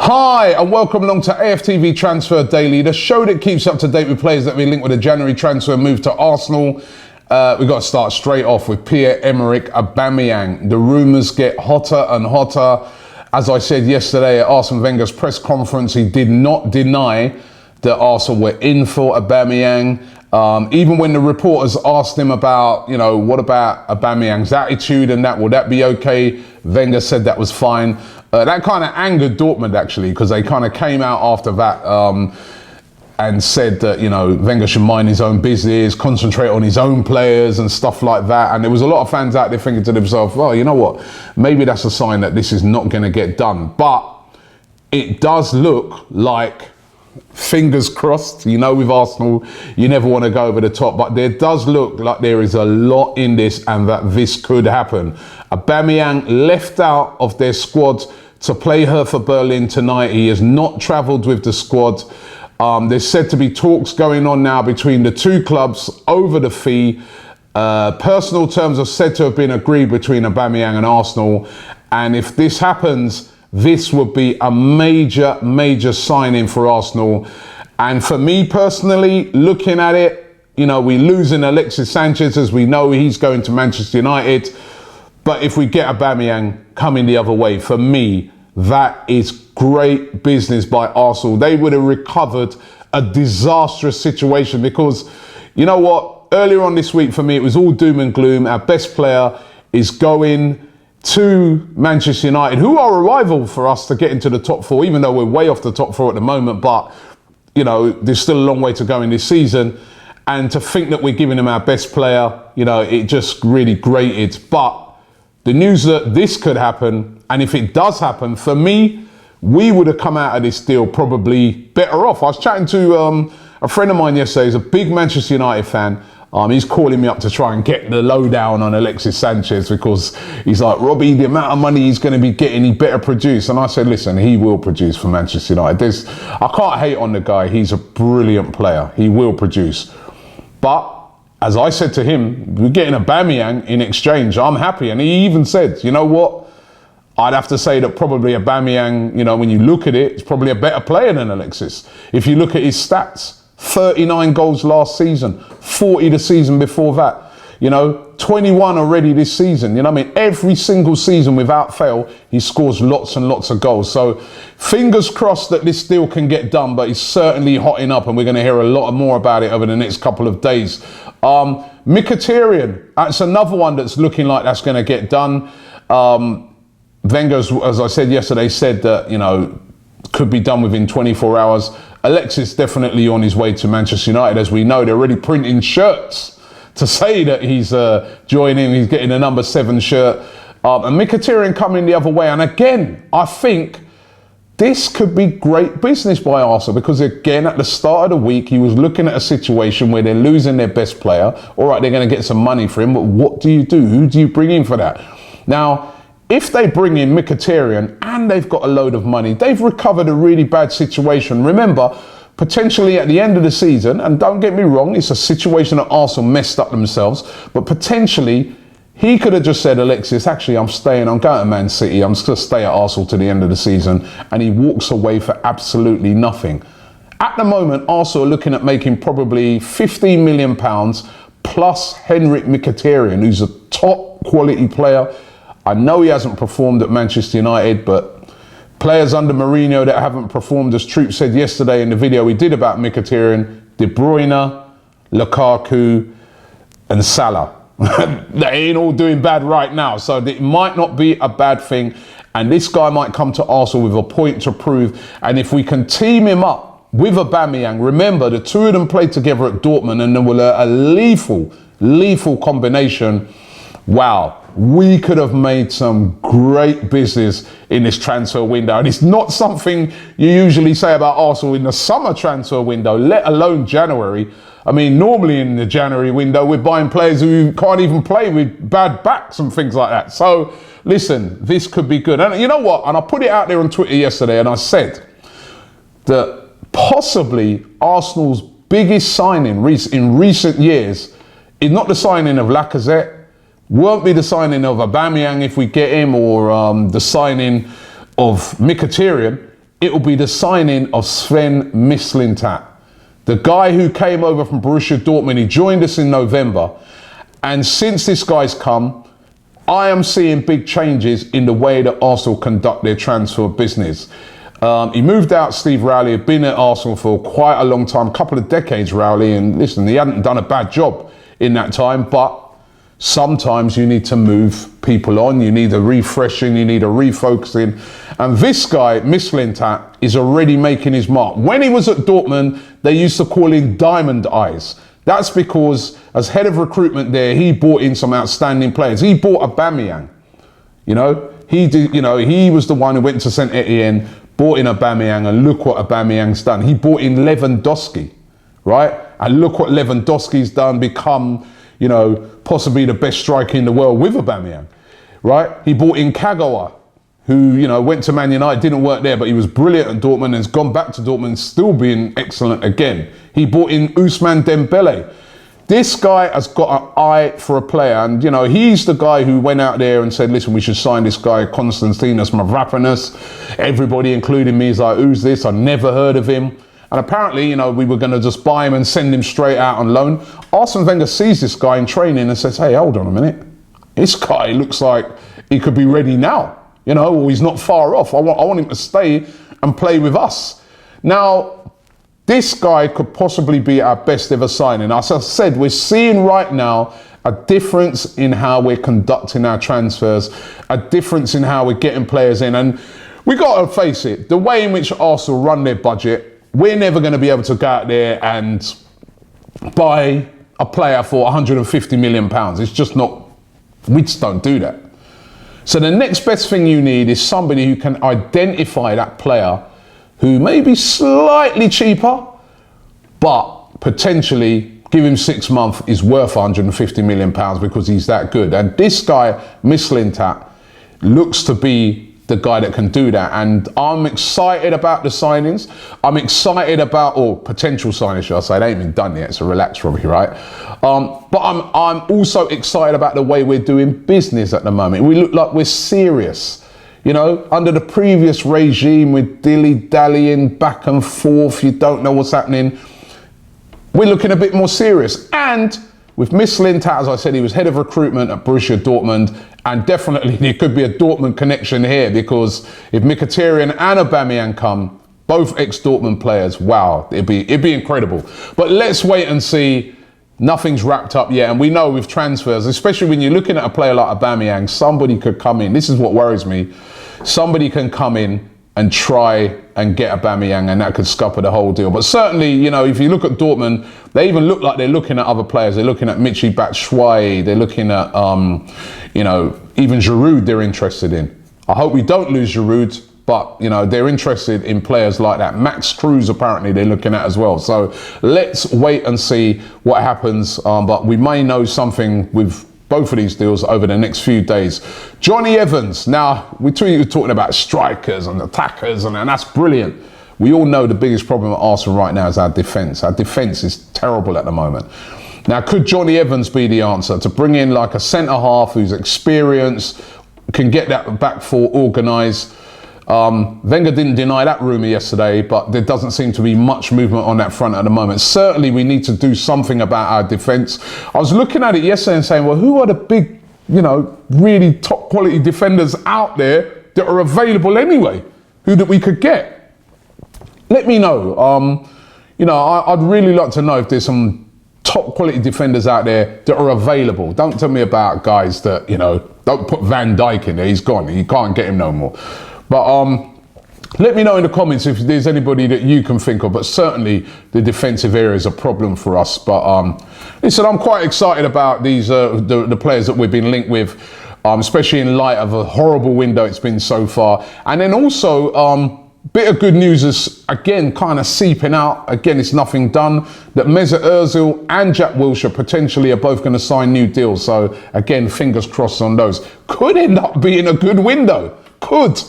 Hi and welcome along to AFTV Transfer Daily, the show that keeps up to date with players that have been linked with a January transfer move to Arsenal. We've got to start straight off with Pierre-Emerick Aubameyang. The rumours get hotter and hotter. As I said yesterday at Arsene Wenger's press conference, he did not deny that Arsenal were in for Aubameyang. Even when the reporters asked him about, what about Aubameyang's attitude and that, will that be okay? Wenger said that was fine. That kind of angered Dortmund, actually, because they kind of came out after that and said that, Wenger should mind his own business, concentrate on his own players and stuff like that. And there was a lot of fans out there thinking to themselves, well, you know what? Maybe that's a sign that this is not going to get done. But it does look like, fingers crossed, with Arsenal, you never want to go over the top, but there does look like there is a lot in this and that this could happen. Aubameyang left out of their squad to play Hertha Berlin tonight. He has not travelled with the squad. There's said to be talks going on now between the two clubs over the fee. Personal terms are said to have been agreed between Aubameyang and Arsenal. And if this happens, this would be a major, major signing for Arsenal. And for me personally, looking at it, we're losing Alexis Sanchez, as we know he's going to Manchester United. But if we get Aubameyang coming the other way, for me, that is great business by Arsenal. They would have recovered a disastrous situation because, you know what? Earlier on this week, for me, it was all doom and gloom. Our best player is going to Manchester United, who are a rival for us to get into the top four, even though we're way off the top four at the moment. But, there's still a long way to go in this season. And to think that we're giving him our best player, it just really grated. But the news that this could happen, and if it does happen, for me, we would have come out of this deal probably better off. I was chatting to a friend of mine yesterday, he's a big Manchester United fan. He's calling me up to try and get the lowdown on Alexis Sanchez because he's like, Robbie, the amount of money he's going to be getting, he better produce. And I said, listen, he will produce for Manchester United. I can't hate on the guy. He's a brilliant player. He will produce. But as I said to him, we're getting Aubameyang in exchange. I'm happy. And he even said, you know what? I'd have to say that probably Aubameyang, when you look at it, is probably a better player than Alexis. If you look at his stats, 39 goals last season, 40 the season before that, 21 already this season. Every single season without fail, he scores lots and lots of goals. So fingers crossed that this deal can get done, but it's certainly hotting up and we're going to hear a lot more about it over the next couple of days. Mkhitaryan, that's another one that's looking like that's going to get done. Wenger, as I said yesterday, said that, could be done within 24 hours. Alexis definitely on his way to Manchester United. As we know, they're already printing shirts to say that he's joining, he's getting a number 7 shirt. And Mkhitaryan coming the other way. And again, I think this could be great business by Arsenal because, again, at the start of the week, he was looking at a situation where they're losing their best player. All right, they're going to get some money for him, but what do you do? Who do you bring in for that? Now, if they bring in Mkhitaryan and they've got a load of money, they've recovered a really bad situation. Remember, potentially at the end of the season, and don't get me wrong, it's a situation that Arsenal messed up themselves, but potentially he could have just said, Alexis, actually, I'm going to Man City. I'm just going to stay at Arsenal to the end of the season. And he walks away for absolutely nothing. At the moment, Arsenal are looking at making probably £15 million plus Henrik Mkhitaryan, who's a top quality player. I know he hasn't performed at Manchester United, but players under Mourinho that haven't performed, as Troop said yesterday in the video we did about Mkhitaryan, De Bruyne, Lukaku and Salah. They ain't all doing bad right now, so it might not be a bad thing. And this guy might come to Arsenal with a point to prove. And if we can team him up with Aubameyang, remember the two of them played together at Dortmund and there were a lethal combination. Wow. We could have made some great business in this transfer window. And it's not something you usually say about Arsenal in the summer transfer window, let alone January. I mean, normally in the January window, we're buying players who can't even play with bad backs and things like that. So, listen, this could be good. And you know what? And I put it out there on Twitter yesterday and I said that possibly Arsenal's biggest signing in recent years is not the signing of Lacazette, won't be the signing of Aubameyang if we get him, or the signing of Mkhitaryan. it will be the signing of Sven Mislintat, the guy who came over from Borussia Dortmund. He joined us in November. And since this guy's come, I am seeing big changes in the way that Arsenal conduct their transfer business. He moved out, Steve Rowley, had been at Arsenal for quite a long time, a couple of decades, Rowley, and listen, he hadn't done a bad job in that time, but sometimes you need to move people on, you need a refreshing, you need a refocusing. And this guy, Mislintat, is already making his mark. When he was at Dortmund, they used to call him Diamond Eyes. That's because as head of recruitment there, he brought in some outstanding players. He bought Aubameyang. He was the one who went to Saint Etienne, bought in Aubameyang, and look what Aubameyang's done. He bought in Lewandowski, right? And look what Lewandowski's done, become, possibly the best striker in the world with Aubameyang, right? He bought in Kagawa, who, went to Man United, didn't work there, but he was brilliant at Dortmund and has gone back to Dortmund, still being excellent again. He bought in Ousmane Dembele. This guy has got an eye for a player, and he's the guy who went out there and said, listen, we should sign this guy, Konstantinos Mavropanos. Everybody, including me, is like, who's this? I never heard of him. And apparently, we were going to just buy him and send him straight out on loan. Arsene Wenger sees this guy in training and says, hey, hold on a minute. This guy looks like he could be ready now, or he's not far off. I want him to stay and play with us. Now, this guy could possibly be our best ever signing. As I said, we're seeing right now a difference in how we're conducting our transfers, a difference in how we're getting players in. And we got to face it, the way in which Arsenal run their budget, we're never going to be able to go out there and buy a player for £150 million. It's just not, we just don't do that. So the next best thing you need is somebody who can identify that player who may be slightly cheaper, but potentially give him 6 months is worth £150 million because he's that good. And this guy, Mislintat, looks to be the guy that can do that. And I'm excited about the signings. I'm excited about, or potential signings, should I say. They ain't been done yet, so relax, Robbie, right? But I'm also excited about the way we're doing business at the moment. We look like we're serious. Under the previous regime with dilly-dallying back and forth, you don't know what's happening. We're looking a bit more serious. And with Mislintat, as I said, he was head of recruitment at Borussia Dortmund, and definitely there could be a Dortmund connection here, because if Mkhitaryan and Aubameyang come, both ex-Dortmund players, wow, it'd be incredible. But let's wait and see. Nothing's wrapped up yet, and we know with transfers, especially when you're looking at a player like Aubameyang, somebody could come in. This is what worries me. Somebody can come in and try and get Aubameyang, and that could scupper the whole deal. But certainly, if you look at Dortmund, they even look like they're looking at other players. They're looking at Michy Batshuayi. They're looking at, even Giroud they're interested in. I hope we don't lose Giroud, but, they're interested in players like that. Max Cruz, apparently, they're looking at as well. So let's wait and see what happens. But we may know something with both of these deals over the next few days. Johnny Evans. Now, we're talking about strikers and attackers, and that's brilliant. We all know the biggest problem at Arsenal right now is our defence. Our defence is terrible at the moment. Now, could Johnny Evans be the answer to bring in like a centre-half who's experienced, can get that back four organised? Wenger didn't deny that rumour yesterday, but there doesn't seem to be much movement on that front at the moment. Certainly we need to do something about our defence. I was looking at it yesterday and saying, well, who are the big, really top quality defenders out there that are available anyway, that we could get? Let me know. I'd really like to know if there's some top quality defenders out there that are available. Don't tell me about guys that, don't put Van Dijk in there. He's gone. You can't get him no more. But let me know in the comments if there's anybody that you can think of. But certainly the defensive area is a problem for us. But listen, I'm quite excited about these the players that we've been linked with, especially in light of a horrible window it's been so far. And then also bit of good news is again kind of seeping out. Again, it's nothing done. That Mesut Ozil and Jack Wilshere potentially are both going to sign new deals. So again, fingers crossed on those. Could end up being a good window. Could.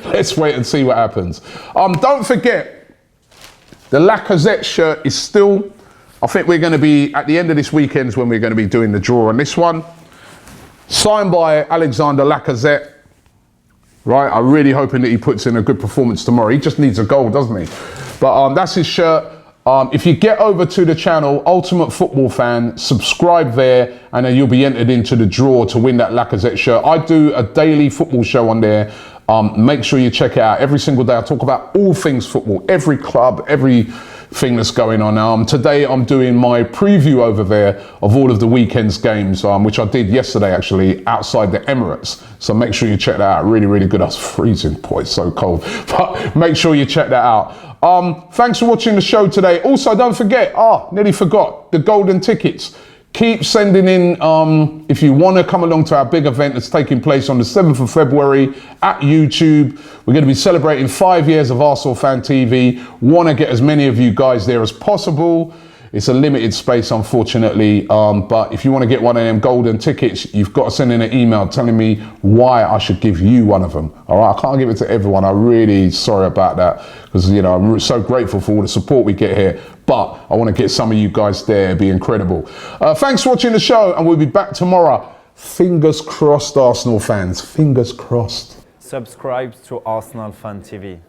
Let's wait and see what happens. Don't forget, the Lacazette shirt is still, I think we're going to be, at the end of this weekend when we're going to be doing the draw on this one. Signed by Alexander Lacazette. right? I'm really hoping that he puts in a good performance tomorrow. He just needs a goal, doesn't he? But that's his shirt. If you get over to the channel, Ultimate Football Fan, subscribe there, and then you'll be entered into the draw to win that Lacazette shirt. I do a daily football show on there. Make sure you check it out. Every single day I talk about all things football, every club, everything that's going on. Today I'm doing my preview over there of all of the weekend's games, which I did yesterday actually outside the Emirates. So make sure you check that out. Really, really good. I was freezing, boy, it's so cold. But make sure you check that out. Thanks for watching the show today. Also, don't forget, nearly forgot, the golden tickets. Keep sending in, if you want to come along to our big event that's taking place on the 7th of February at YouTube. We're going to be celebrating 5 years of ArsenalFanTV. Want to get as many of you guys there as possible. It's a limited space, unfortunately, but if you want to get one of them golden tickets, you've got to send in an email telling me why I should give you one of them. All right, I can't give it to everyone. I'm really sorry about that because, you know, I'm so grateful for all the support we get here, but I want to get some of you guys there. It'd be incredible. Thanks for watching the show, and we'll be back tomorrow. Fingers crossed, Arsenal fans. Fingers crossed. Subscribe to ArsenalFanTV.